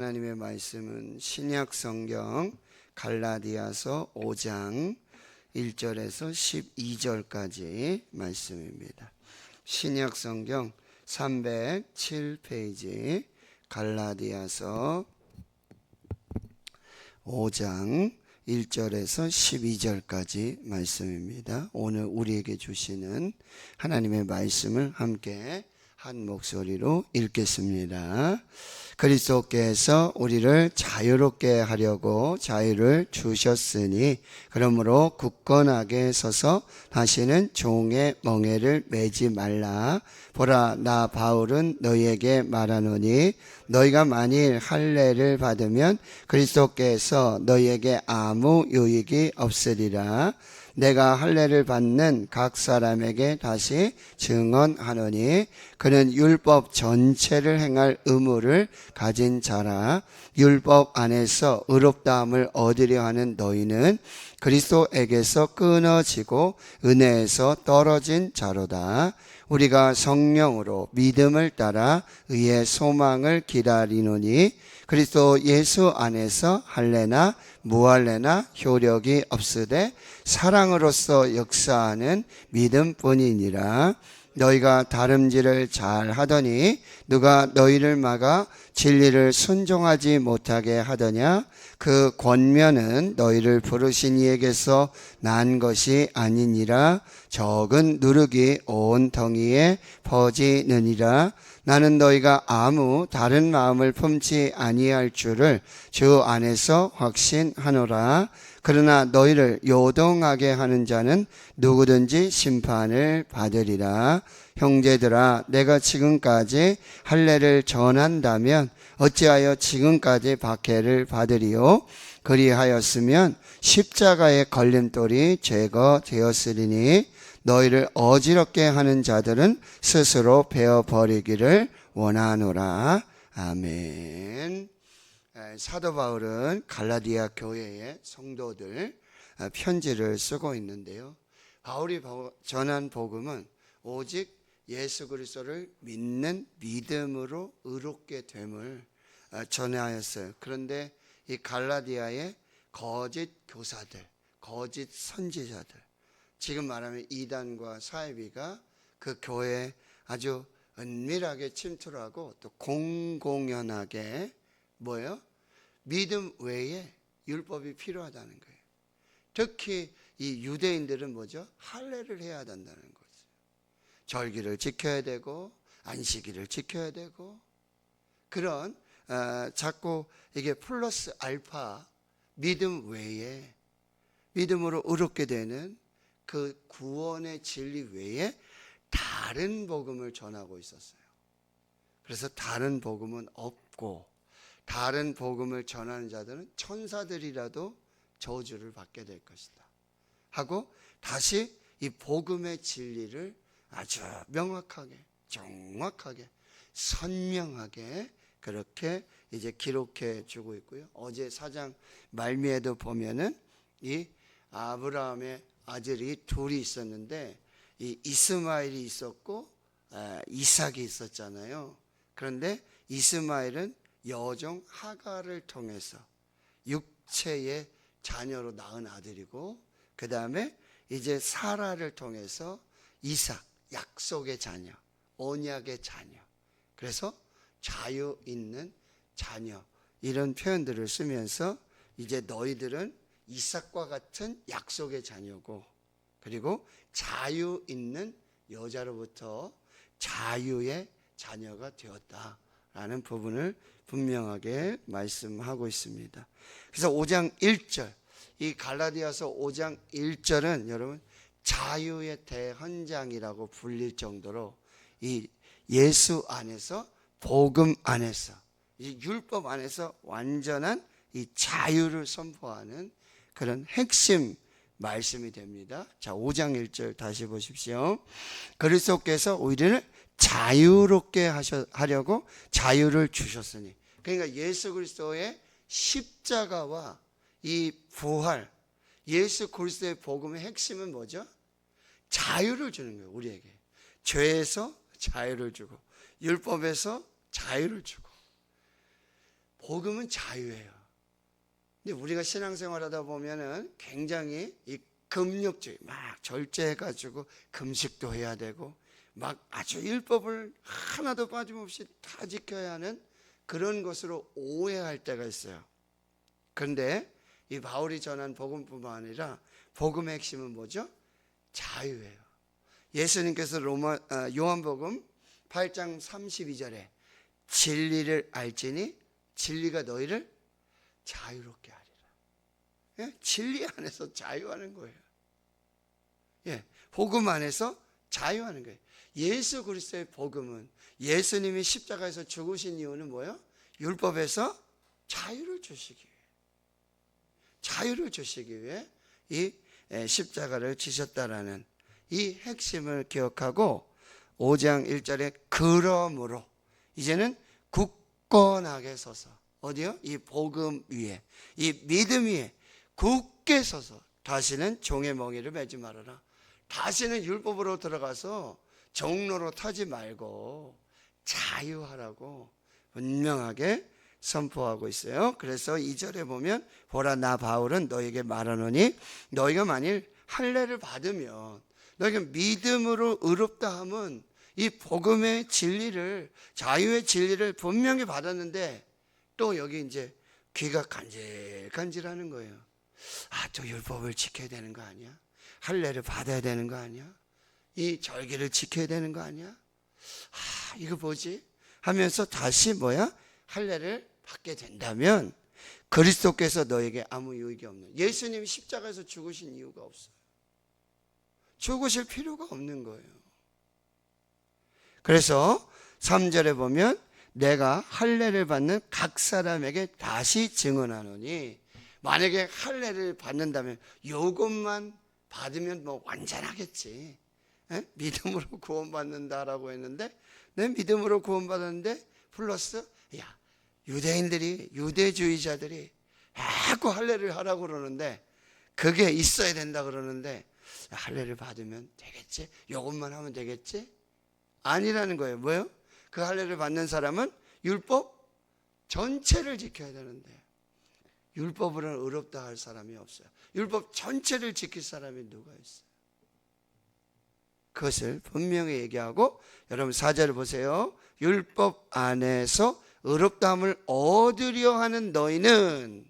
하나님의 말씀은 신약 성경 갈라디아서 5장 1절에서 12절까지 말씀입니다. 신약 성경 307페이지 갈라디아서 5장 1절에서 12절까지 말씀입니다. 오늘 우리에게 주시는 하나님의 말씀을 함께 한 목소리로 읽겠습니다. 그리스도께서 우리를 자유롭게 하려고 자유를 주셨으니 그러므로 굳건하게 서서 다시는 종의 멍에를 매지 말라. 보라, 나 바울은 너희에게 말하노니 너희가 만일 할례를 받으면 그리스도께서 너희에게 아무 유익이 없으리라. 내가 할례를 받는 각 사람에게 다시 증언하노니 그는 율법 전체를 행할 의무를 가진 자라. 율법 안에서 의롭다함을 얻으려 하는 너희는 그리스도에게서 끊어지고 은혜에서 떨어진 자로다. 우리가 성령으로 믿음을 따라 의의 소망을 기다리노니 그리스도 예수 안에서 할례나 무할례나 효력이 없으되 사랑으로서 역사하는 믿음뿐이니라. 너희가 다름질을 잘 하더니 누가 너희를 막아 진리를 순종하지 못하게 하더냐? 그 권면은 너희를 부르신 이에게서 난 것이 아니니라. 적은 누룩이 온 덩이에 퍼지느니라. 나는 너희가 아무 다른 마음을 품지 아니할 줄을 주 안에서 확신하노라. 그러나 너희를 요동하게 하는 자는 누구든지 심판을 받으리라. 형제들아, 내가 지금까지 할례를 전한다면 어찌하여 지금까지 박해를 받으리요? 그리하였으면 십자가의 걸림돌이 제거되었으리니 너희를 어지럽게 하는 자들은 스스로 베어버리기를 원하노라. 아멘. 사도 바울은 갈라디아 교회의 성도들 편지를 쓰고 있는데요. 바울이 전한 복음은 오직 예수 그리스도를 믿는 믿음으로 의롭게 됨을 전하였어요. 그런데 이 갈라디아의 거짓 교사들, 거짓 선지자들, 지금 말하면 이단과 사이비가 그 교회에 아주 은밀하게 침투를 하고 또 공공연하게 뭐예요? 믿음 외에 율법이 필요하다는 거예요. 특히 이 유대인들은 뭐죠? 할례를 해야 된다는 거죠. 절기를 지켜야 되고 안식일을 지켜야 되고 그런 자꾸 이게 플러스 알파 믿음 외에 믿음으로 의롭게 되는 그 구원의 진리 외에 다른 복음을 전하고 있었어요. 그래서 다른 복음은 없고 다른 복음을 전하는 자들은 천사들이라도 저주를 받게 될 것이다 하고 다시 이 복음의 진리를 아주 명확하게 정확하게 선명하게 그렇게 이제 기록해 주고 있고요. 어제 4장 말미에도 보면은 이 아브라함의 아들이 둘이 있었는데 이 이스마엘이 있었고 이삭이 있었잖아요. 그런데 이스마엘은 여종 하갈을 통해서 육체의 자녀로 낳은 아들이고 그 다음에 이제 사라를 통해서 이삭, 약속의 자녀, 언약의 자녀. 그래서 자유 있는 자녀 이런 표현들을 쓰면서 이제 너희들은 이삭과 같은 약속의 자녀고 그리고 자유 있는 여자로부터 자유의 자녀가 되었다라는 부분을 분명하게 말씀하고 있습니다. 그래서 5장 1절 이 갈라디아서 5장 1절은 여러분 자유의 대헌장이라고 불릴 정도로 이 예수 안에서 복음 안에서 이 율법 안에서 완전한 이 자유를 선포하는 그런 핵심 말씀이 됩니다. 자, 5장 1절 다시 보십시오. 그리스도께서 우리를 자유롭게 하려고 자유를 주셨으니 그러니까 예수 그리스도의 십자가와 이 부활 예수 그리스도의 복음의 핵심은 뭐죠? 자유를 주는 거예요. 우리에게 죄에서 자유를 주고 율법에서 자유를 주고 복음은 자유예요. 근데 우리가 신앙생활하다 보면은 굉장히 이 금욕주의 막 절제해가지고 금식도 해야 되고 막 아주 율법을 하나도 빠짐없이 다 지켜야 하는 그런 것으로 오해할 때가 있어요. 그런데 이 바울이 전한 복음뿐만 아니라 복음의 핵심은 뭐죠? 자유예요. 예수님께서 요한복음 8장 32절에 진리를 알지니 진리가 너희를 자유롭게 하리라. 예? 진리 안에서 자유하는 거예요. 예, 복음 안에서 자유하는 거예요. 예수 그리스도의 복음은 예수님이 십자가에서 죽으신 이유는 뭐예요? 율법에서 자유를 주시기 위해, 자유를 주시기 위해 이 십자가를 지셨다라는 이 핵심을 기억하고 5장 1절에 그러므로 이제는 굳건하게 서서 어디요? 이 복음 위에, 이 믿음 위에 굳게 서서 다시는 종의 멍에를 매지 말아라. 다시는 율법으로 들어가서 종로로 타지 말고 자유하라고 분명하게 선포하고 있어요. 그래서 2절에 보면 보라 나 바울은 너에게 말하노니 너희가 만일 할례를 받으면 너희가 믿음으로 의롭다 함은 이 복음의 진리를, 자유의 진리를 분명히 받았는데 또 여기 이제 귀가 간질간질하는 거예요. 아, 또 율법을 지켜야 되는 거 아니야? 할례를 받아야 되는 거 아니야? 이 절기를 지켜야 되는 거 아니야? 아, 이거 뭐지? 하면서 다시 할례를 받게 된다면 그리스도께서 너에게 아무 유익이 없는, 예수님이 십자가에서 죽으신 이유가 없어요. 죽으실 필요가 없는 거예요. 그래서 3절에 보면 내가 할례를 받는 각 사람에게 다시 증언하노니, 만약에 할례를 받는다면 요것만 받으면 완전하겠지. 에? 믿음으로 구원받는다라고 했는데 내 믿음으로 구원받았는데 플러스 유대인들이, 유대주의자들이 자꾸 할례를 하라고 그러는데 그게 있어야 된다 그러는데 할례를 받으면 되겠지? 요것만 하면 되겠지? 아니라는 거예요. 뭐예요? 그 할례를 받는 사람은 율법 전체를 지켜야 되는데 율법으로는 의롭다 할 사람이 없어요. 율법 전체를 지킬 사람이 누가 있어요? 그것을 분명히 얘기하고, 여러분 4절을 보세요. 율법 안에서 의롭다함을 얻으려 하는 너희는,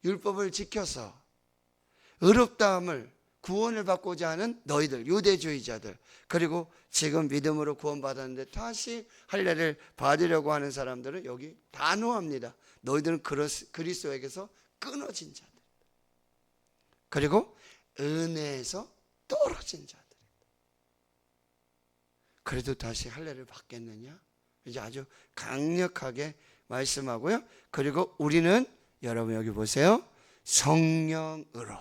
율법을 지켜서 의롭다함을, 구원을 받고자 하는 너희들, 유대주의자들, 그리고 지금 믿음으로 구원받았는데 다시 할례를 받으려고 하는 사람들은 여기 단호합니다. 너희들은 그리스도에게서 끊어진 자들, 그리고 은혜에서 떨어진 자들. 그래도 다시 할례를 받겠느냐? 이제 아주 강력하게 말씀하고요. 그리고 우리는, 여러분 여기 보세요, 성령으로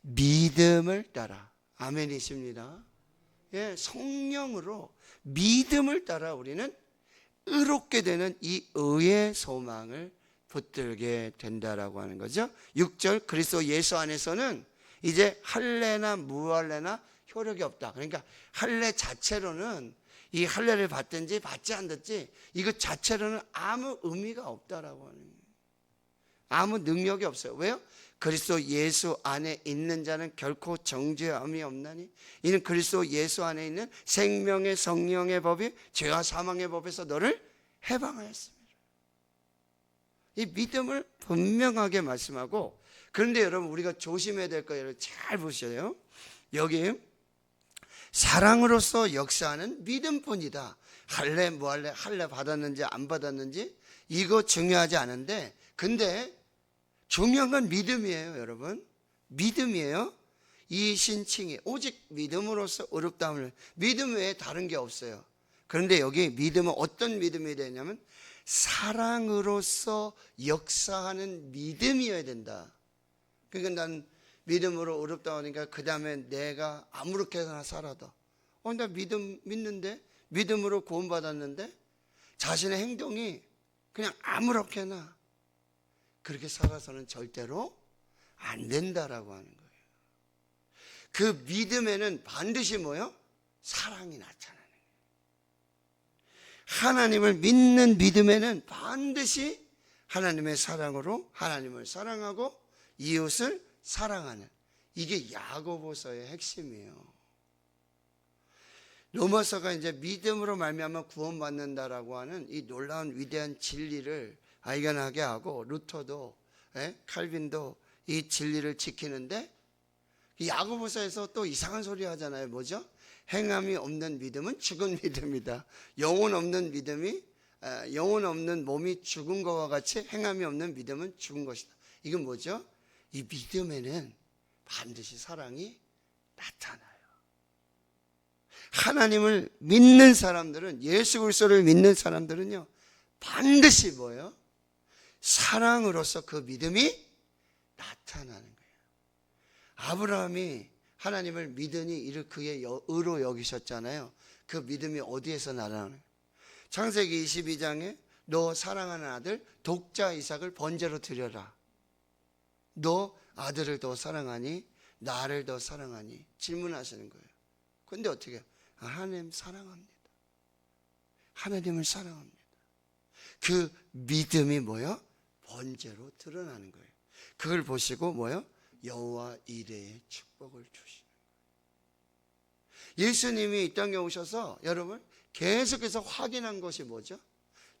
믿음을 따라, 아멘이십니다. 예, 성령으로 믿음을 따라 우리는 의롭게 되는 이 의의 소망을 붙들게 된다라고 하는 거죠. 6절 그리스도 예수 안에서는 이제 할례나 무할례나 효력이 없다. 그러니까 할례 자체로는, 이 할례를 받든지 받지 않든지 이것 자체로는 아무 의미가 없다라고 하는 거예요. 아무 능력이 없어요. 왜요? 그리스도 예수 안에 있는 자는 결코 정죄함이 없나니 이는 그리스도 예수 안에 있는 생명의 성령의 법이 죄와 사망의 법에서 너를 해방하였습니다. 이 믿음을 분명하게 말씀하고, 그런데 여러분 우리가 조심해야 될 거예요. 잘 보셔요. 여기 사랑으로서 역사하는 믿음뿐이다. 할례 무할례, 할례 받았는지 안 받았는지 이거 중요하지 않은데, 근데 중요한 건 믿음이에요. 여러분 믿음이에요. 이 신칭이 오직 믿음으로써 의롭다함을, 믿음 외에 다른 게 없어요. 그런데 여기 믿음은 어떤 믿음이 되냐면 사랑으로서 역사하는 믿음이어야 된다. 그러니까 난 믿음으로 의롭다 하니까 그 다음에 내가 아무렇게나 살아도 나 믿는데, 믿음으로 구원받았는데 자신의 행동이 그냥 아무렇게나 그렇게 살아서는 절대로 안 된다라고 하는 거예요. 그 믿음에는 반드시 뭐예요? 사랑이 나타나는 거예요. 하나님을 믿는 믿음에는 반드시 하나님의 사랑으로 하나님을 사랑하고 이웃을 사랑하는, 이게 야고보서의 핵심이에요. 로마서가 이제 믿음으로 말미암아 구원받는다라고 하는 이 놀라운 위대한 진리를 발견하게 하고, 루터도 칼빈도 이 진리를 지키는데, 이 야고보서에서 또 이상한 소리 하잖아요. 뭐죠? 행함이 없는 믿음은 죽은 믿음이다. 영혼 없는 믿음이, 영혼 없는 몸이 죽은 것과 같이 행함이 없는 믿음은 죽은 것이다. 이건 뭐죠? 이 믿음에는 반드시 사랑이 나타나요. 하나님을 믿는 사람들은, 예수 그리스도를 믿는 사람들은요, 반드시 뭐예요? 사랑으로서 그 믿음이 나타나는 거예요. 아브라함이 하나님을 믿으니 이를 그의 의로 여기셨잖아요. 그 믿음이 어디에서 나타나는 거예요? 창세기 22장에 너 사랑하는 아들 독자 이삭을 번제로 드려라. 너 아들을 더 사랑하니 나를 더 사랑하니? 질문하시는 거예요. 그런데 어떻게 해요? 하나님 사랑합니다. 하나님을 사랑합니다. 그 믿음이 뭐요? 번제로 드러나는 거예요. 그걸 보시고 뭐요? 여호와 이레의 축복을 주시는 거예요. 예수님이 이 땅에 오셔서 여러분 계속해서 확인한 것이 뭐죠?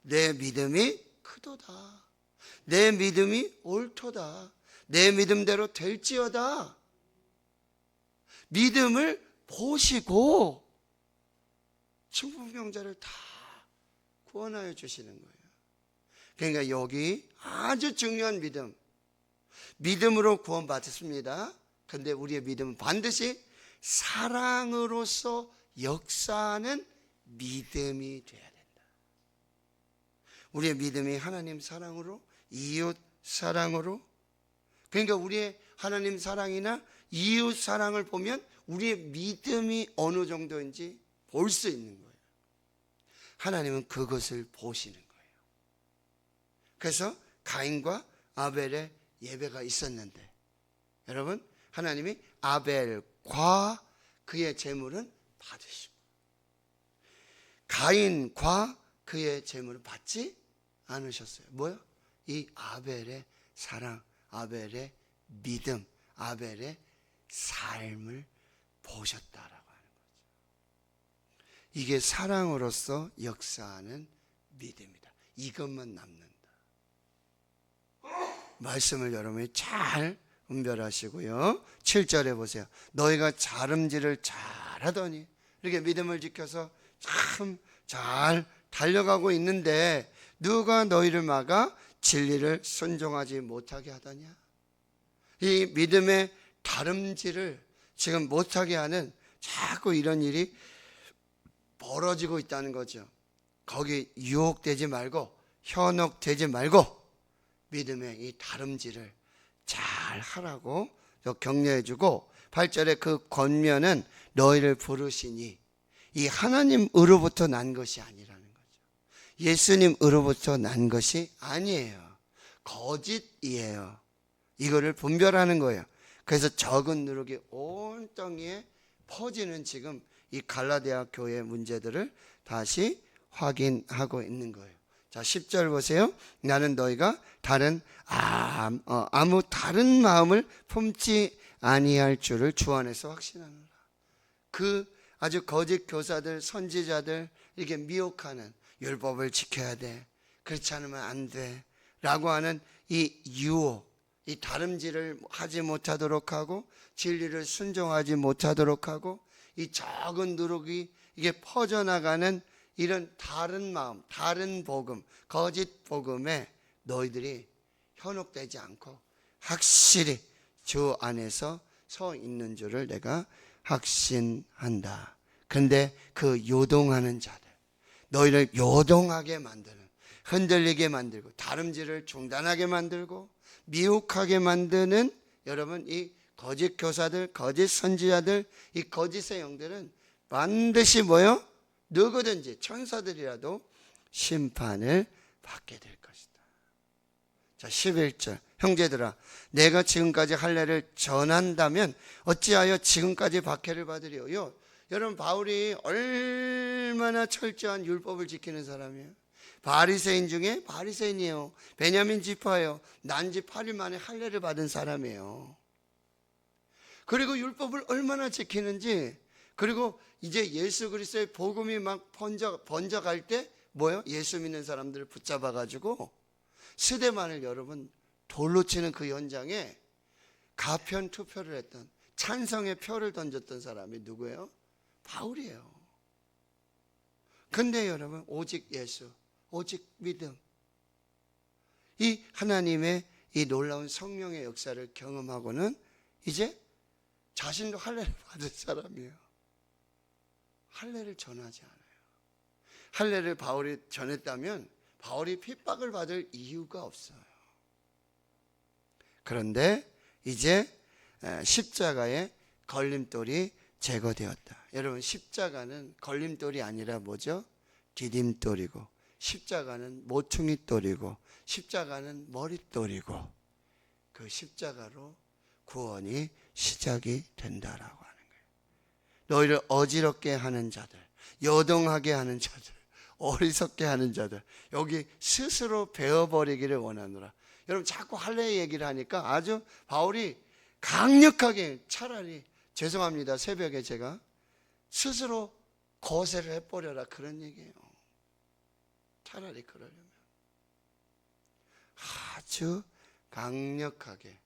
내 믿음이 크도다. 내 믿음이 옳도다. 내 믿음대로 될지어다. 믿음을 보시고 중풍병자를 다 구원하여 주시는 거예요. 그러니까 여기 아주 중요한 믿음, 믿음으로 구원받았습니다. 그런데 우리의 믿음은 반드시 사랑으로서 역사하는 믿음이 되어야 된다. 우리의 믿음이 하나님 사랑으로, 이웃 사랑으로, 그러니까 우리의 하나님 사랑이나 이웃 사랑을 보면 우리의 믿음이 어느 정도인지 볼 수 있는 거예요. 하나님은 그것을 보시는 거예요. 그래서 가인과 아벨의 예배가 있었는데, 여러분, 하나님이 아벨과 그의 제물은 받으시고 가인과 그의 제물은 받지 않으셨어요. 뭐요? 이 아벨의 사랑, 아벨의 믿음, 아벨의 삶을 보셨다라고 하는 거죠. 이게 사랑으로서 역사하는 믿음이다. 이것만 남는다. 말씀을 여러분이 잘 분별하시고요. 7절에 보세요. 너희가 자름질을 잘하더니, 이렇게 믿음을 지켜서 참 잘 달려가고 있는데 누가 너희를 막아 진리를 순종하지 못하게 하더냐? 이 믿음의 다름질을 지금 못하게 하는 자꾸 이런 일이 벌어지고 있다는 거죠. 거기 유혹되지 말고, 현혹되지 말고 믿음의 이 다름질을 잘 하라고 격려해주고, 8절에 그 권면은 너희를 부르시니, 이 하나님으로부터 난 것이 아니라는 거죠. 예수님으로부터 난 것이 아니에요. 거짓이에요. 이거를 분별하는 거예요. 그래서 적은 누룩이 온 땅에 퍼지는 지금 이 갈라디아 교회의 문제들을 다시 확인하고 있는 거예요. 자, 10절 보세요. 나는 너희가 아무 다른 마음을 품지 아니할 줄을 주 안에서 확신하노라. 그 아주 거짓 교사들, 선지자들 이렇게 미혹하는, 율법을 지켜야 돼, 그렇지 않으면 안 돼 라고 하는 이 유혹, 이 다름질을 하지 못하도록 하고 진리를 순종하지 못하도록 하고 이 적은 누룩이 이게 퍼져나가는 이런 다른 마음, 다른 복음, 거짓 복음에 너희들이 현혹되지 않고 확실히 주 안에서 서 있는 줄을 내가 확신한다. 근데 그 요동하는 자들, 너희를 요동하게 만드는, 흔들리게 만들고 다름질을 중단하게 만들고 미혹하게 만드는 여러분 이 거짓 교사들, 거짓 선지자들, 이 거짓의 영들은 반드시 뭐요? 누구든지 천사들이라도 심판을 받게 될 것이다. 자, 11절. 형제들아, 내가 지금까지 할례를 전한다면 어찌하여 지금까지 박해를 받으리요? 여러분, 바울이 얼마나 철저한 율법을 지키는 사람이에요. 바리새인 중에 바리새인이에요. 베냐민 지파예요. 난지 8일 만에 할례를 받은 사람이에요. 그리고 율법을 얼마나 지키는지, 그리고 이제 예수 그리스도의 복음이 막 번져갈 때 뭐예요? 예수 믿는 사람들을 붙잡아 가지고 스데반을 여러분 돌로 치는 그 현장에 가편 투표를 했던, 찬성의 표를 던졌던 사람이 누구예요? 바울이에요. 근데 여러분 오직 예수, 오직 믿음, 이 하나님의 이 놀라운 성령의 역사를 경험하고는 이제 자신도 할례를 받은 사람이에요. 할례를 전하지 않아요. 할례를 바울이 전했다면 바울이 핍박을 받을 이유가 없어요. 그런데 이제 십자가의 걸림돌이 제거되었다. 여러분, 십자가는 걸림돌이 아니라 뭐죠? 디딤돌이고, 십자가는 모퉁이돌이고, 십자가는 머릿돌이고, 그 십자가로 구원이 시작이 된다라고 하는 거예요. 너희를 어지럽게 하는 자들, 여동하게 하는 자들, 어리석게 하는 자들, 여기 스스로 베어버리기를 원하노라. 여러분, 자꾸 할례 얘기를 하니까 아주 바울이 강력하게, 차라리 죄송합니다, 새벽에 제가 스스로 거세를 해버려라 그런 얘기예요. 차라리 그러려면 아주 강력하게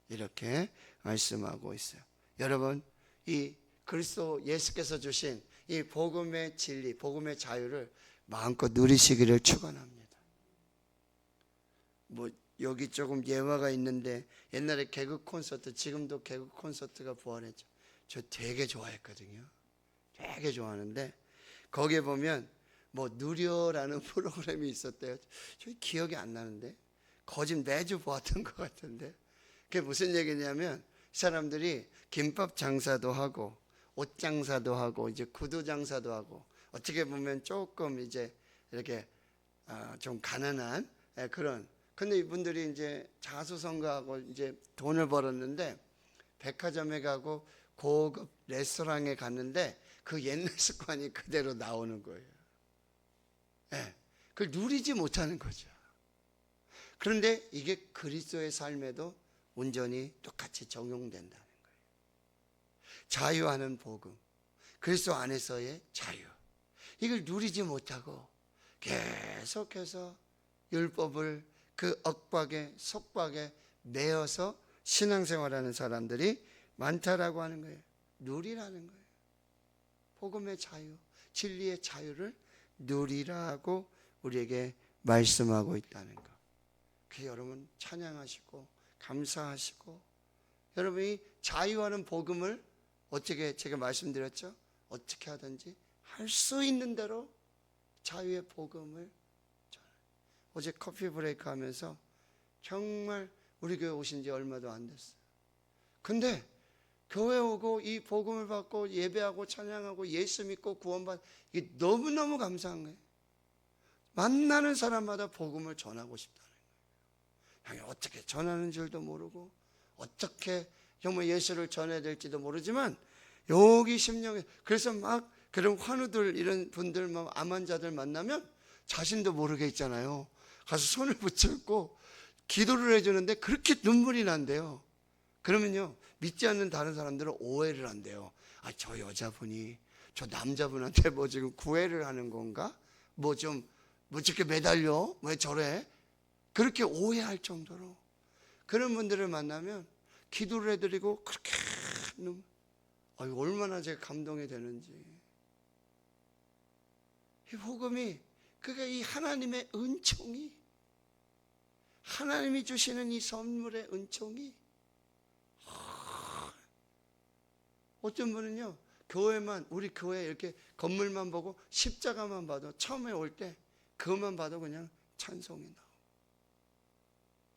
이렇게 말씀하고 있어요. 여러분, 이 그리스도 예수께서 주신 이 복음의 진리, 복음의 자유를 마음껏 누리시기를 축원합니다. 뭐 여기 조금 예화가 있는데, 옛날에 개그 콘서트, 지금도 개그 콘서트가 부활했죠. 저 되게 좋아했거든요. 되게 좋아하는데 거기에 보면 뭐 누려라는 프로그램이 있었대요. 저 기억이 안 나는데, 거진 매주 보았던 것 같은데, 그게 무슨 얘기냐면 사람들이 김밥 장사도 하고 옷 장사도 하고 이제 구두 장사도 하고, 어떻게 보면 조금 이제 이렇게 좀 가난한 그런, 근데 이분들이 이제 자수성가하고 이제 돈을 벌었는데 백화점에 가고 고급 레스토랑에 갔는데 그 옛날 습관이 그대로 나오는 거예요. 네, 그걸 누리지 못하는 거죠. 그런데 이게 그리스도의 삶에도 온전히 똑같이 적용된다는 거예요. 자유하는 복음, 그리스도 안에서의 자유, 이걸 누리지 못하고 계속해서 율법을 그 억박에 속박에 매어서 신앙생활하는 사람들이 많다라고 하는 거예요. 누리라는 거예요. 복음의 자유, 진리의 자유를 누리라고 우리에게 말씀하고 있다는 것. 그 여러분 찬양하시고 감사하시고, 여러분이 자유하는 복음을 어떻게, 제가 말씀드렸죠? 어떻게 하든지 할 수 있는 대로 자유의 복음을 전해요. 어제 커피 브레이크 하면서 정말 우리 교회 오신 지 얼마도 안 됐어요. 근데 교회 오고 이 복음을 받고 예배하고 찬양하고 예수 믿고 구원받, 이게 너무너무 감사한 거예요. 만나는 사람마다 복음을 전하고 싶다는 거예요. 어떻게 전하는 줄도 모르고 어떻게 정말 예수를 전해야 될지도 모르지만 여기 심령에, 그래서 막 그런 환우들, 이런 분들, 막 암 환자들 만나면 자신도 모르게 있잖아요. 가서 손을 붙잡고 기도를 해주는데 그렇게 눈물이 난대요. 그러면요, 믿지 않는 다른 사람들은 오해를 한대요. 아, 저 여자분이 저 남자분한테 뭐 지금 구애를 하는 건가? 뭐 저렇게 매달려? 왜 저래? 그렇게 오해할 정도로. 그런 분들을 만나면 기도를 해드리고 그렇게 얼마나 제가 감동이 되는지. 이 복음이, 그러니까 이 하나님의 은총이, 하나님이 주시는 이 선물의 은총이, 어떤 분은요, 교회만, 우리 교회 이렇게 건물만 보고 십자가만 봐도, 처음에 올 때 그것만 봐도 그냥 찬송이 나오고,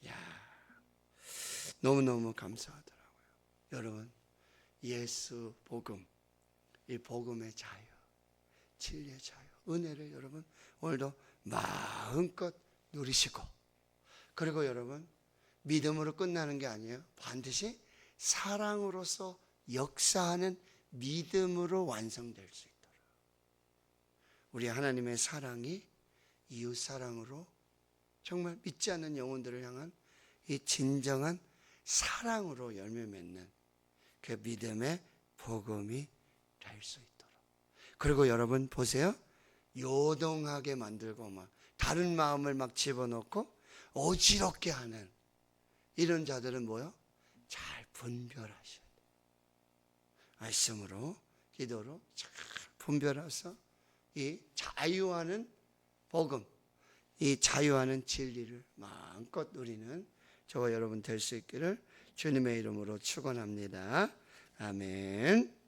야, 너무너무 감사하더라고요. 여러분, 예수 복음, 이 복음의 자유, 진리의 자유, 은혜를 여러분 오늘도 마음껏 누리시고, 그리고 여러분 믿음으로 끝나는 게 아니에요. 반드시 사랑으로서 역사하는 믿음으로 완성될 수 있도록 우리 하나님의 사랑이 이웃 사랑으로 정말 믿지 않는 영혼들을 향한 이 진정한 사랑으로 열매 맺는 그 믿음의 복음이 될 수 있도록. 그리고 여러분 보세요. 요동하게 만들고 막 다른 마음을 막 집어넣고 어지럽게 하는 이런 자들은 뭐요? 잘 분별하셔야 돼요. 말씀으로 기도로 잘 분별해서 이 자유하는 복음, 이 자유하는 진리를 마음껏 누리는 저와 여러분 될 수 있기를 주님의 이름으로 축원합니다. 아멘.